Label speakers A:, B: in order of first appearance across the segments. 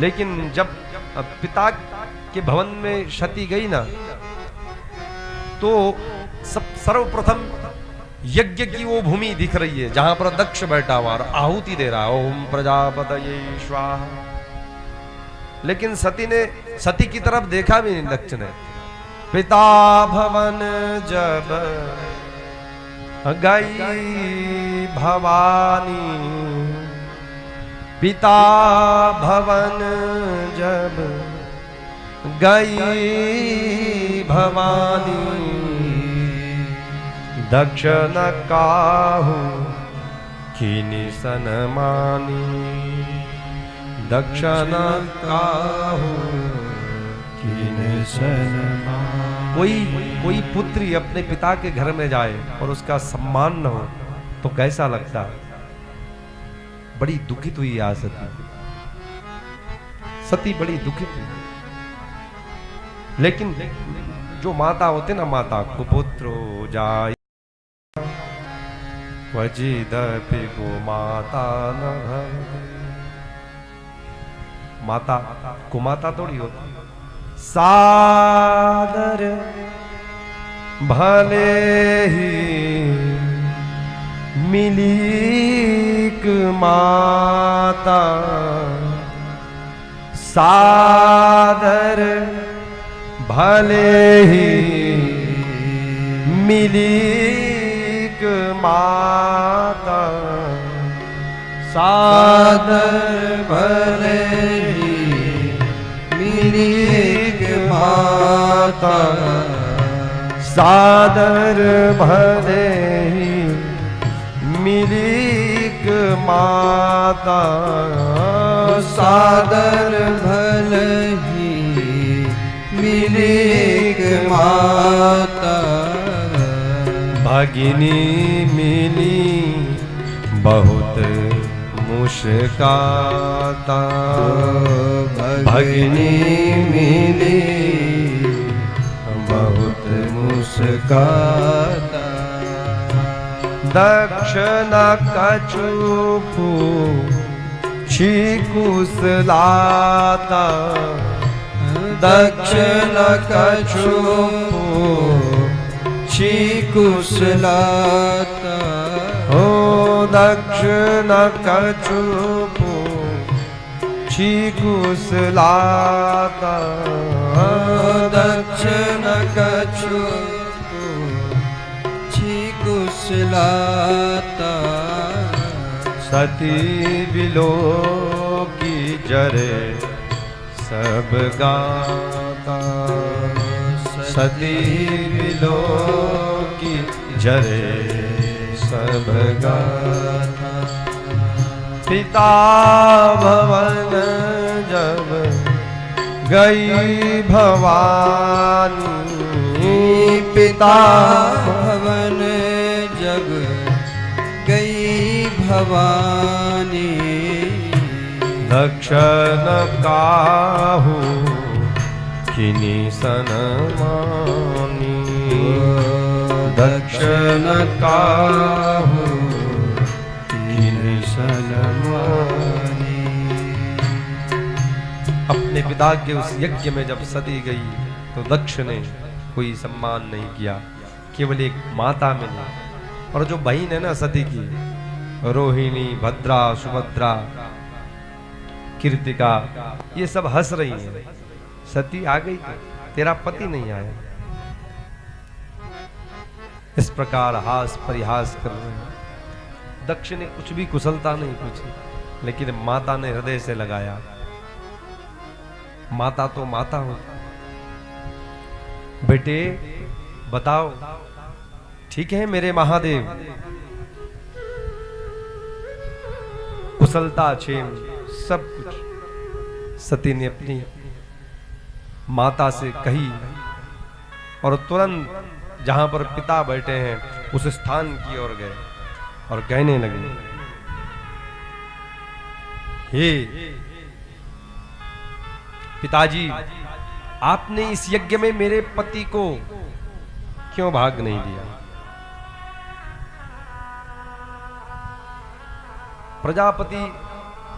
A: लेकिन जब पिता के भवन में सती गई ना, तो सब सर्वप्रथम यज्ञ की वो भूमि दिख रही है जहां पर दक्ष बैठा हुआ और आहुति दे रहा है, ओम प्रजापतये स्वाहा। लेकिन सती की तरफ देखा भी नहीं दक्ष ने। पिता भवन जब गई भवानी, पिता भवन जब गई भवानी, दक्ष न काहू कीनी सनमानी, दक्ष न काहू कीनी सनमानी। कोई पुत्री अपने पिता के घर में जाए और उसका सम्मान न हो तो कैसा लगता है? बड़ी दुखित हुई आ सती बड़ी दुखित हुई। लेकिन जो माता होते ना, माता कुपुत्रो जाय वजिदपि गो माता न भवति। माता कुमाता थोड़ी होती, सादर भले ही मिलीक माता, सादर भले ही मिलीक माता, सादर भले ही मिलीक माता, सादर भले ही मिलीक माता,
B: सादर भले ही मिलीक माता।
A: भगिनी मिली बहुत मुस्काता,
B: भगिनी मिली बहुत मुस्काता।
A: दक्ष न कछु पूछी कुशलाता,
B: दक्ष न कछु पूछी कुशलाता।
A: हो दक्ष न कछु पूछी कुशलाता,
B: दक्ष न कछु पूछी कुशलाता।
A: सती बिलो की जरे सब गाता, सती बिलो की जरे सब गाता। पिता भवन जब गई भवानी,
B: पिता भवन जब गई भवानी,
A: दक्ष न काहू कीनी सनमानी, दक्ष न काहू कीनी सनमानी। अपने पिता के उस यज्ञ में जब सती गई तो दक्ष ने कोई सम्मान नहीं किया, केवल एक माता मिली। और जो बहन है ना सती की, रोहिणी, भद्रा, सुभद्रा, कीर्तिका, ये सब हंस रही हैं। सती आ गई तो तेरा पति नहीं आया, इस प्रकार हास परिहास कर रहे हैं। दक्ष ने कुछ भी कुशलता नहीं पूछी, लेकिन माता ने हृदय से लगाया। माता तो माता होती। बेटे बताओ, ठीक है मेरे महादेव, कुशलता क्षेम सब कुछ सती ने अपनी माता से कही। और तुरंत जहां पर पिता बैठे हैं उस स्थान की ओर गए और कहने लगे, हे पिताजी, आपने इस यज्ञ में मेरे पति को क्यों भाग नहीं दिया? प्रजापति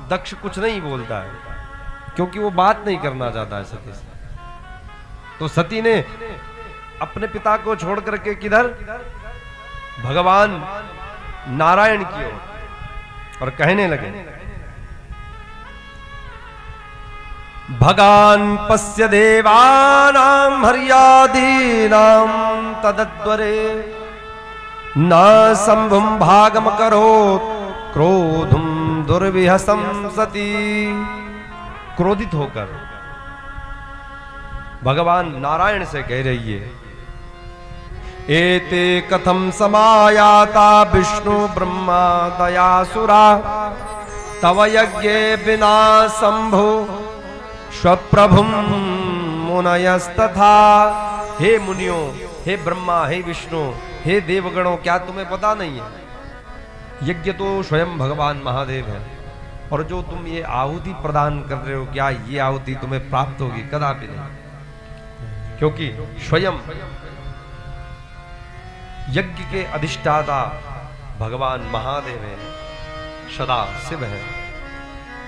A: दक्ष कुछ नहीं बोलता है, क्योंकि वो बात नहीं करना चाहता है सती से। तो सती ने अपने पिता को छोड़ करके किधर, भगवान नारायण की ओर, और कहने लगे, भगान पश्य देवानां हर्यादीनां तदद्वरे न संभुं भागम करोत् क्रोधुम दुर्विहसं सती। क्रोधित होकर भगवान नारायण से कह रही है, एते कथम समायाता विष्णु ब्रह्मा दयासुरा तव यज्ञे बिना शंभो स्वप्रभुम मुनयस्तथा। हे मुनियों, हे ब्रह्मा, हे विष्णु, हे देवगणों, क्या तुम्हें पता नहीं है, यज्ञ तो स्वयं भगवान महादेव है, और जो तुम ये आहुति प्रदान कर रहे हो, क्या ये आहुति तुम्हें प्राप्त होगी? कदापि नहीं, क्योंकि स्वयं यज्ञ के अधिष्ठाता भगवान महादेव है, सदा शिव है।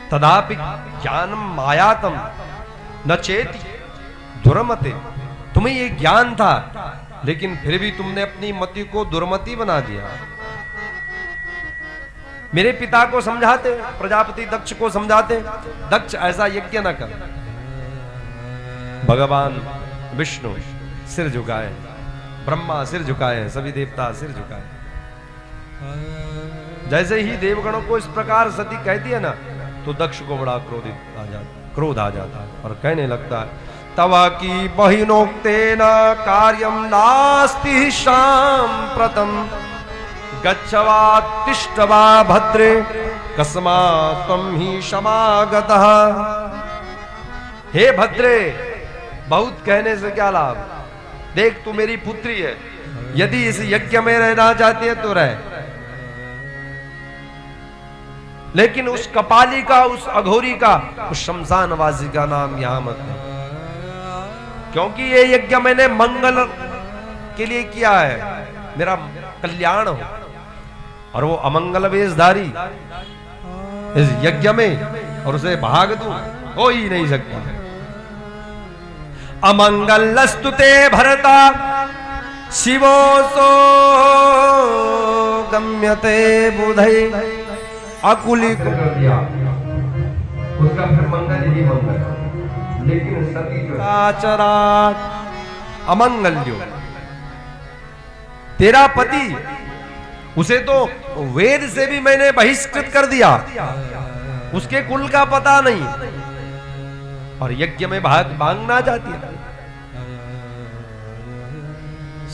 A: तदापि ज्ञानम मायातम न चेति दुर्मते। तुम्हें ये ज्ञान था, लेकिन फिर भी तुमने अपनी मति को दुर्मति बना दिया। मेरे पिता को समझाते, प्रजापति दक्ष को समझाते, दक्ष ऐसा यज्ञ न कर। भगवान विष्णु सिर झुकाए, ब्रह्मा सिर झुकाए, सभी देवता सिर झुकाए। जैसे ही देवगणों को इस प्रकार सती कहती है ना, तो दक्ष को बड़ा क्रोध आ जाता है और कहने लगता है, तवा की बहिनोक्तेन कार्यम नास्ति सांप्रतम गच्छवा तिष्ठवा भद्रे कस्मात् त्वं ही समागतः। हे भद्रे, बहुत कहने से क्या लाभ, देख तू मेरी पुत्री है, यदि इस यज्ञ में रहना चाहती है तो रह, लेकिन उस कपाली का, उस अघोरी का, उस शमशानवासी का नाम यहां मत ले, क्योंकि ये यज्ञ मैंने मंगल के लिए किया है, मेरा कल्याण हो, और वो अमंगल वेशधारी इस यज्ञ में, और उसे भाग दूं, हो ही नहीं सकता। अमंगलस्तु ते भरता शिवो सो गम्यते बुधै अकुली को दिया, उसका फिर मंगल ही मंगल, लेकिन सती जो आचरात अमंगल्यो, तेरा पति, उसे तो वेद से भी मैंने बहिष्कृत कर दिया, उसके कुल का पता नहीं, और यज्ञ में भाग मांगना चाहती है।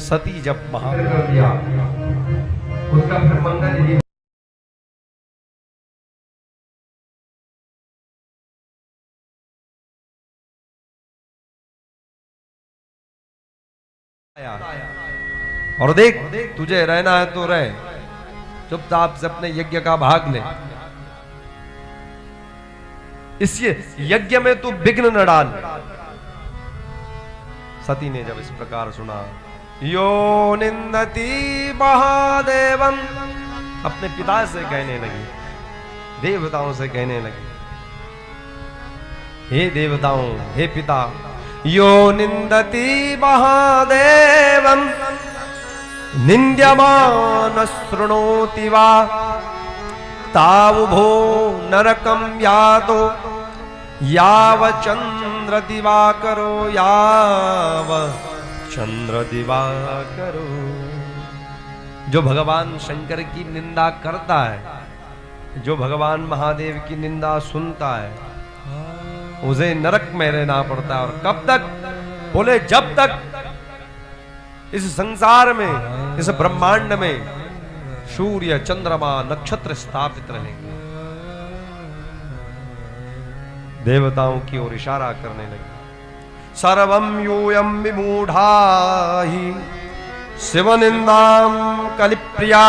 A: सती जब महान कर दिया, उसका फिर मंगल ही और देख, तुझे रहना है तो रह, चुपचाप से अपने यज्ञ का भाग ले, इस यज्ञ में तू विघ्न न डाल। सती ने जब इस प्रकार सुना, यो निंदति महादेवम, अपने पिता से कहने लगी, देवताओं से कहने लगी, हे देवताओं, हे पिता, यो निंदति महादेवम निंद्यमान शृणोति वा तावुभो नरकम यातो याव चंद्र दिवाकरो, याव चंद्र दिवाकरो। जो भगवान शंकर की निंदा करता है, जो भगवान महादेव की निंदा सुनता है, उसे नरक में रहना पड़ता है। और कब तक? बोले जब तक इस संसार में, इस ब्रह्मांड में सूर्य चंद्रमा नक्षत्र स्थापित रहेंगे। देवताओं की ओर इशारा करने लगे, सर्वं यूयं विमूढ़ाहि शिवनिंदां कलिप्रिया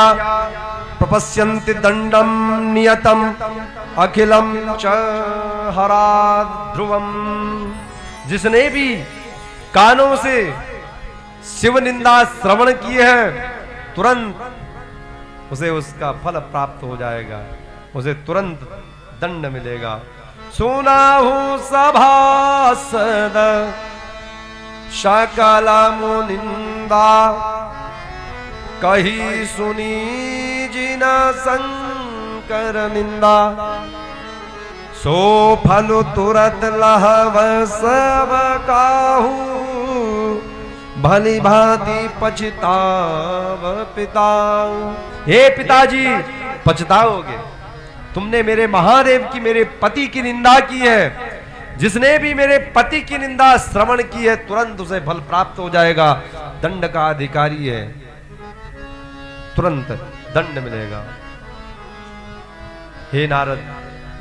A: प्रपश्यन्ति दंडं नियतं अखिलं च हराद ध्रुवम। जिसने भी कानों से शिव निंदा श्रवण की है, तुरंत उसे उसका फल प्राप्त हो जाएगा, उसे तुरंत दंड मिलेगा। सुनाहु सभासद सकल मुनिंदा कही सुनी जिन शंकर निंदा सो फल तुरत लहव सब काहू भली भांति पछताव पिता। हे पिताजी पछताओगे, तुमने मेरे महादेव की, मेरे पति की निंदा की है। जिसने भी मेरे पति की निंदा श्रवण की है तुरंत उसे फल प्राप्त हो जाएगा, दंड का अधिकारी है, तुरंत दंड मिलेगा। हे नारद,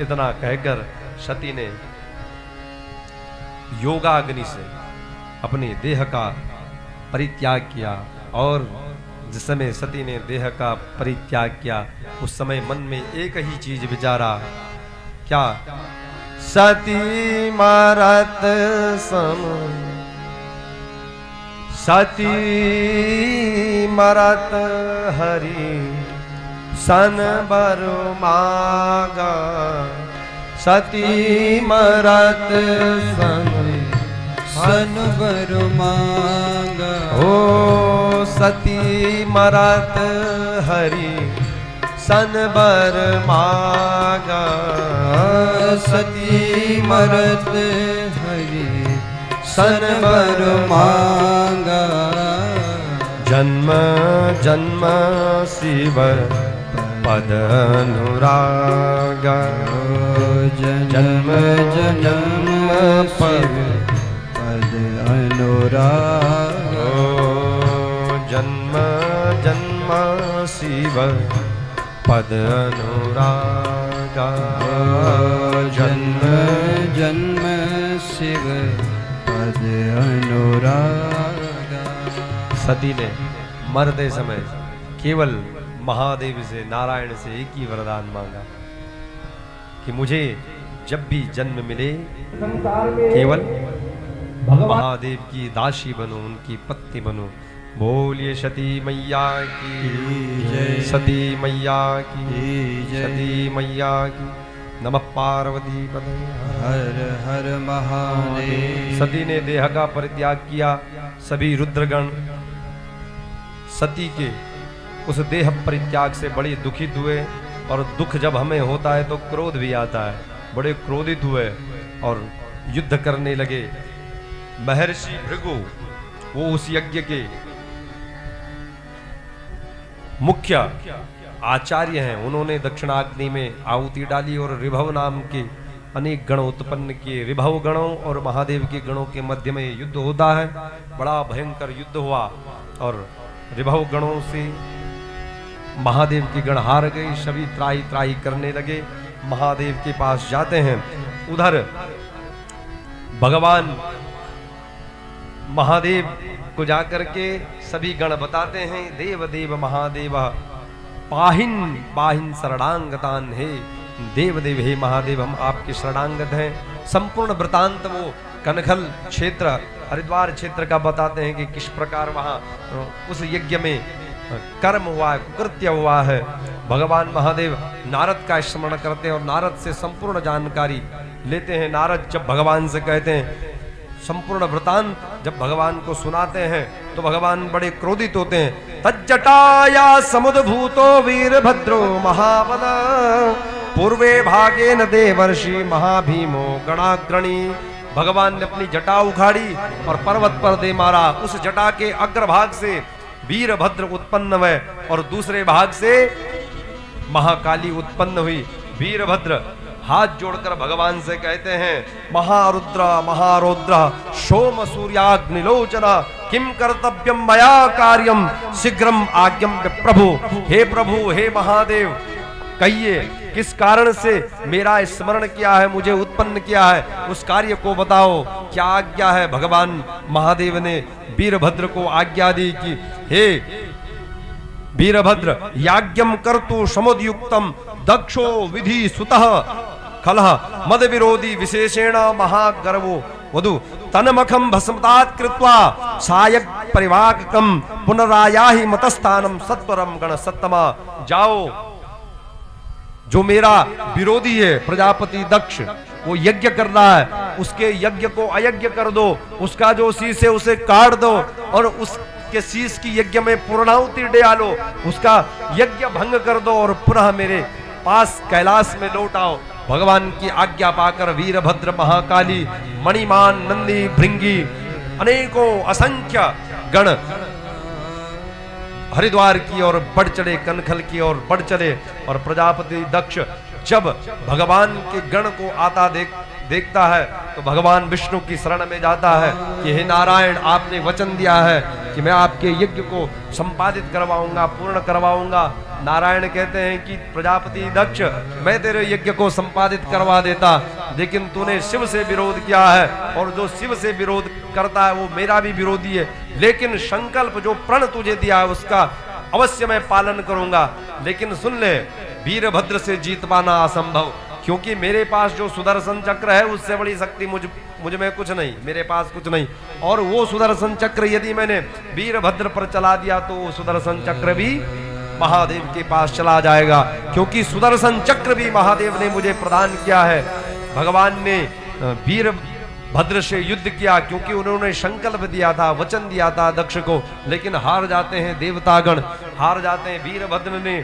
A: इतना कहकर सती ने योगाग्नि से अपने देह का परित्याग किया। और जिस समय सती ने देह का परित्याग किया उस समय मन में एक ही चीज विचारा, क्या? सती मरत सम, सती मरत हरि सन बर मागा, सती मरत
B: सन बर मांगा।
A: ओ सती मरत हरि सन बर मागा,
B: सती मरत हरि सन बर मांगा।
A: जन्म जन्म शिव पद अनुरागा,
B: जन्म जन्म पद अनुराग।
A: जन्म जन्म शिव पद अनुरागा,
B: जन्म जन्म शिव पद अनुरागा।
A: सती ने मरते समय केवल महादेव से, नारायण से एक ही वरदान मांगा कि मुझे जब भी जन्म मिले केवल महादेव की दासी बनो, उनकी पत्नी बनो। बोलिए सती मैया की जय, सती मैया की जय, सती मैया की। नमः पार्वती पते
B: हर हर महादेव।
A: सती ने देह का परित्याग किया। सभी रुद्रगण सती के उस देह परित्याग से बड़े दुखित हुए, और दुख जब हमें होता है तो क्रोध भी आता है। बड़े क्रोधित हुए और युद्ध करने लगे। महर्षि भृगु वो उस यज्ञ के मुख्य आचार्य हैं, उन्होंने दक्षिणाग्नि में आहुति डाली और ऋभव नाम के अनेक गण उत्पन्न किए। ऋभव गणों और महादेव के गणों के मध्य में युद्ध होता है। बड़ा भयंकर युद्ध हुआ और ऋभव गणों से महादेव के गण हार गए। सभी त्राही त्राही करने लगे। महादेव के पास जाते हैं। उधर भगवान महादेव को जाकर के सभी गण बताते हैं, देव देव महादेव पाहिन पाहिन शरणांगतान। हे देव देव, हे महादेव, हम आपके शरणांगत हैं। संपूर्ण वृतांत वो कनखल क्षेत्र, हरिद्वार क्षेत्र का बताते हैं कि किस प्रकार वहां उस यज्ञ में कर्म हुआ है, कुकृत्य हुआ है। भगवान महादेव नारद का स्मरण करते हैं और नारद से संपूर्ण जानकारी लेते हैं। नारद जब भगवान से कहते हैं, संपूर्ण वृतांत जब भगवान को सुनाते हैं तो भगवान बड़े क्रोधित होते हैं। तज्जटाया समुद्भूतो वीरभद्रो महाबल पूर्वे भागे न देवर्षि महाभीमो गणाग्रणी। भगवान ने अपनी जटा उखाड़ी और पर्वत पर दे मारा। उस जटा के अग्रभाग से वीरभद्र उत्पन्न हुए और दूसरे भाग से महाकाली उत्पन्न हुई। वीरभद्र हाथ जोड़कर भगवान से कहते हैं, महारुद्र महारौद्र सोम सूर्याग्निलोचना किम कर्तव्यम मया कार्यम शीघ्रम आज्ञम प्रभु। हे प्रभु, हे महादेव, कहिए किस कारण से मेरा स्मरण किया है, मुझे उत्पन्न किया है, उस कार्य को बताओ, क्या आज्ञा है। भगवान महादेव ने वीरभद्र को आज्ञा दी कि हे वीरभद्र, याज्ञम कर्तु समुदयुक्तम दक्षो विधि सुतः खलह मद विरोधी विशेषेण महागर्वो वधु तनमखम भस्मतात कृत्वा सायक परिवाककम पुनरायाहि मतस्थानम सत्वरम गण सत्तमा। जाओ, जो मेरा विरोधी है प्रजापति दक्ष, वो यज्ञ कर रहा है, उसके यज्ञ को अयज्ञ कर दो, उसका जो शीश है उसे काट दो और उसके शीश की यज्ञ में पूर्णाहुति डालो, उसका यज्ञ भंग कर दो और पुनः मेरे पास कैलाश में लौट आओ। भगवान की आज्ञा पाकर वीरभद्र, महाकाली, मणिमान, नंदी, भृंगी, अनेकों असंख्य गण हरिद्वार की ओर बढ़ चले, कनखल की ओर बढ़ चले और प्रजापति दक्ष जब भगवान के गण को आता देखता है तो भगवान विष्णु की शरण में जाता है कि हे नारायण, आपने वचन दिया है कि मैं आपके यज्ञ को संपादित करवाऊंगा, पूर्ण करवाऊंगा। नारायण कहते हैं कि प्रजापति दक्ष, मैं तेरे यज्ञ को संपादित करवा देता, लेकिन तूने शिव से विरोध किया है और जो शिव से विरोध करता है वो मेरा भी विरोधी है, लेकिन संकल्प जो प्रण तुझे दिया है उसका अवश्य मैं पालन करूंगा। लेकिन सुन ले, वीरभद्र से जीत पाना असंभव, क्योंकि मेरे पास जो सुदर्शन चक्र है उससे बड़ी शक्ति मुझ में कुछ नहीं, मेरे पास कुछ नहीं। और वो सुदर्शन चक्र यदि मैंने वीरभद्र पर चला दिया तो वो सुदर्शन चक्र भी महादेव के पास चला जाएगा, क्योंकि सुदर्शन चक्र भी महादेव ने मुझे प्रदान किया है। भगवान ने वीरभद्र से युद्ध किया क्योंकि उन्होंने संकल्प दिया था, वचन दिया था दक्ष को, लेकिन हार जाते हैं देवतागण, हार जाते हैं। वीरभद्र ने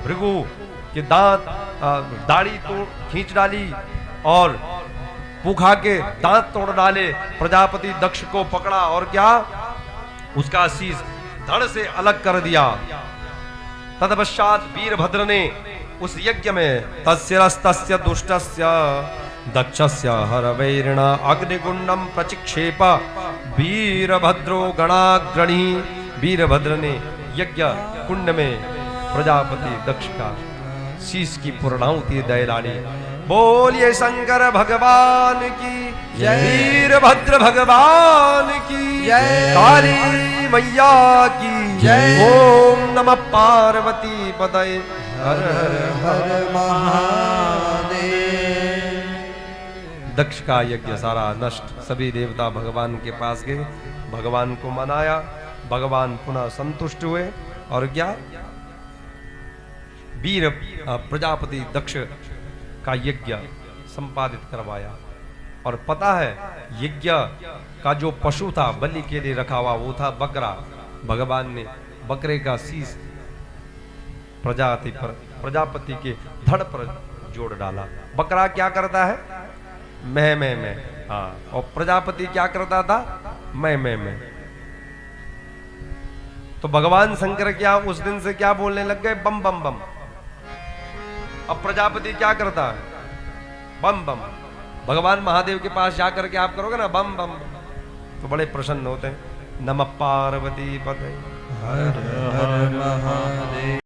A: भृगु के दाढ़ी तोड़ खींच डाली और पुखा के दांत तोड़ डाले, प्रजापति दक्ष को पकड़ा और क्या उसका शीश धड़ से अलग कर दिया। तत्पश्चात वीरभद्र ने उस यज्ञ में तस्यस्तस्य दुष्टस्य दक्षस्य हरवैरिण अग्निकुंडम प्रचिक्षेप वीरभद्रो गणाग्रणी। वीरभद्र ने यज्ञ कुंड में प्रजापति दक्ष का शीश की पूर्णाहुति दे डाली। बोलिए शंकर भगवान की जय, वीरभद्र भगवान की जय, काली मैया की जय। ओम नमः पार्वती पतये, हर हर
B: हर महादेव।
A: दक्ष का यज्ञ सारा नष्ट। सभी देवता भगवान के पास गए, भगवान को मनाया, भगवान पुनः संतुष्ट हुए और क्या वीर प्रजापति दक्ष का यज्ञ संपादित करवाया। और पता है यज्ञ का जो पशु था बलि के लिए रखा हुआ वो था बकरा। भगवान ने बकरे का शीश प्रजापति के धड़ पर जोड़ डाला। बकरा क्या करता है? मैं। हाँ, और प्रजापति क्या करता था? मैं। तो भगवान शंकर क्या उस दिन से क्या बोलने लग गए? बम बम बम। अब प्रजापति क्या करता है? बम बम। भगवान महादेव के पास जाकर के आप करोगे ना बम बम, तो बड़े प्रसन्न होते हैं। नमः पार्वती पतये,
B: हर हर महादेव।